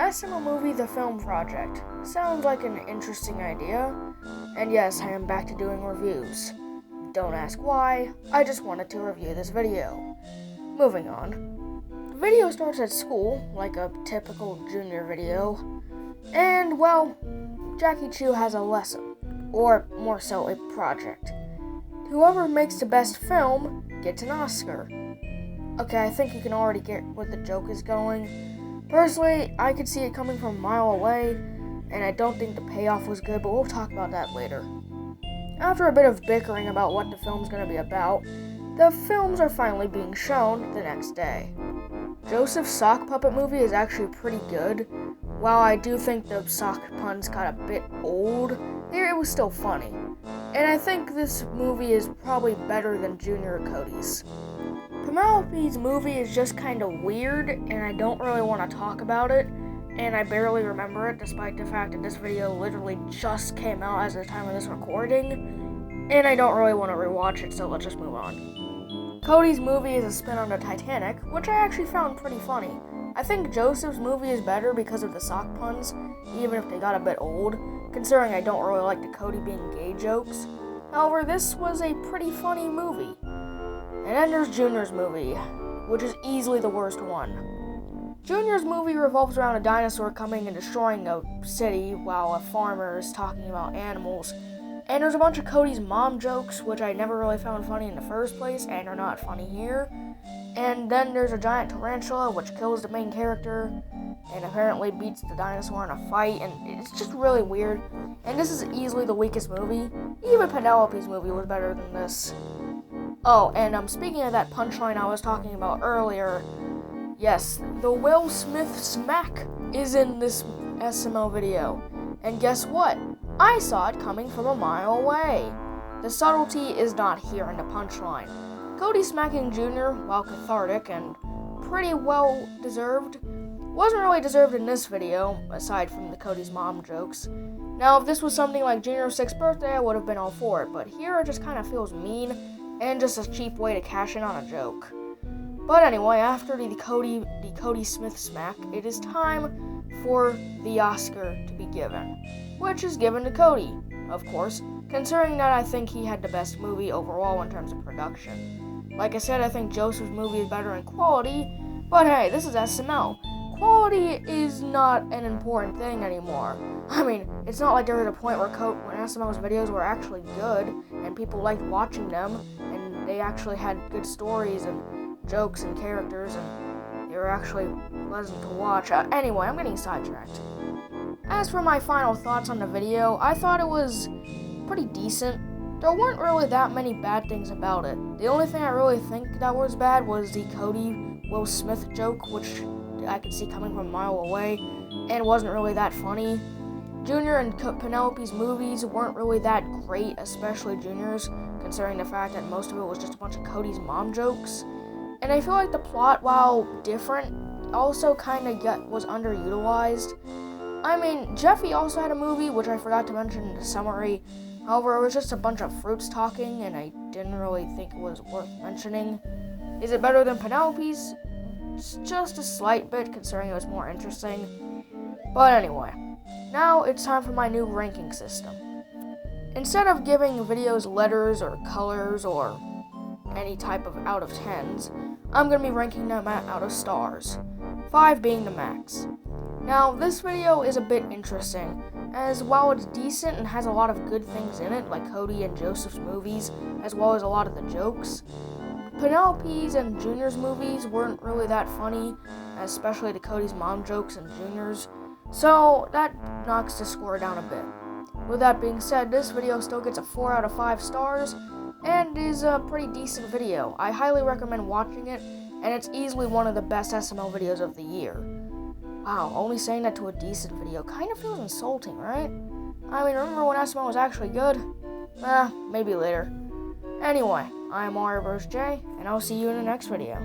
SML movie The Film Project. Sounds like an interesting idea. And yes, I am back to doing reviews. Don't ask why, I just wanted to review this video. Moving on. The video starts at school, like a typical junior video. And, well, Jackie Chu has a lesson, or more so, a project. Whoever makes the best film gets an Oscar. Okay, I think you can already get where the joke is going. Personally, I could see it coming from a mile away, and I don't think the payoff was good, but we'll talk about that later. After a bit of bickering about what the film's going to be about, the films are finally being shown the next day. Joseph's sock puppet movie is actually pretty good. While I do think the sock puns got a bit old, it was still funny. And I think this movie is probably better than Junior Cody's. Penelope's movie is just kind of weird, and I don't really want to talk about it, and I barely remember it, despite the fact that this video literally just came out as of the time of this recording, and I don't really want to rewatch it, so let's just move on. Cody's movie is a spin on the Titanic, which I actually found pretty funny. I think Joseph's movie is better because of the sock puns, even if they got a bit old, considering I don't really like the Cody being gay jokes. However, this was a pretty funny movie. And then there's Junior's movie, which is easily the worst one. Junior's movie revolves around a dinosaur coming and destroying a city while a farmer is talking about animals. And there's a bunch of Cody's mom jokes, which I never really found funny in the first place, and are not funny here. And then there's a giant tarantula, which kills the main character, and apparently beats the dinosaur in a fight, and it's just really weird. And this is easily the weakest movie. Even Penelope's movie was better than this. Oh, and speaking of that punchline I was talking about earlier, yes, the Will Smith smack is in this SML video. And guess what? I saw it coming from a mile away. The subtlety is not here in the punchline. Cody smacking Junior, while cathartic and pretty well deserved, wasn't really deserved in this video, aside from the Cody's mom jokes. Now, if this was something like Junior's 6th birthday, I would have been all for it, but here it just kind of feels mean, and just a cheap way to cash in on a joke. But anyway, after the Cody Smith smack, it is time for the Oscar to be given, which is given to Cody, of course, considering that I think he had the best movie overall in terms of production. Like I said, I think Joseph's movie is better in quality, but hey, this is SML. Quality is not an important thing anymore. I mean, it's not like there was a point where SML's videos were actually good, and people liked watching them, and they actually had good stories and jokes and characters, and they were actually pleasant to watch. Anyway, I'm getting sidetracked. As for my final thoughts on the video, I thought it was pretty decent. There weren't really that many bad things about it. The only thing I really think that was bad was the Cody Will Smith joke, which I could see coming from a mile away, and wasn't really that funny. Junior and Penelope's movies weren't really that great, especially Junior's, considering the fact that most of it was just a bunch of Cody's mom jokes. And I feel like the plot, while different, also kind of was underutilized. I mean, Jeffy also had a movie, which I forgot to mention in the summary. However, it was just a bunch of fruits talking, and I didn't really think it was worth mentioning. Is it better than Penelope's? Just a slight bit, considering it was more interesting. But anyway, now it's time for my new ranking system. Instead of giving videos letters or colors or any type of out of 10s, I'm going to be ranking them out of stars, 5 being the max. Now, this video is a bit interesting, as while it's decent and has a lot of good things in it, like Cody and Joseph's movies, as well as a lot of the jokes, Penelope's and Junior's movies weren't really that funny, especially the Cody's mom jokes and Junior's, so that knocks the score down a bit. With that being said, this video still gets a 4 out of 5 stars, and is a pretty decent video. I highly recommend watching it, and it's easily one of the best SML videos of the year. Wow, only saying that to a decent video kind of feels insulting, right? I mean, remember when SML was actually good? Maybe later. Anyway, I'm Mario Bros. J, and I'll see you in the next video.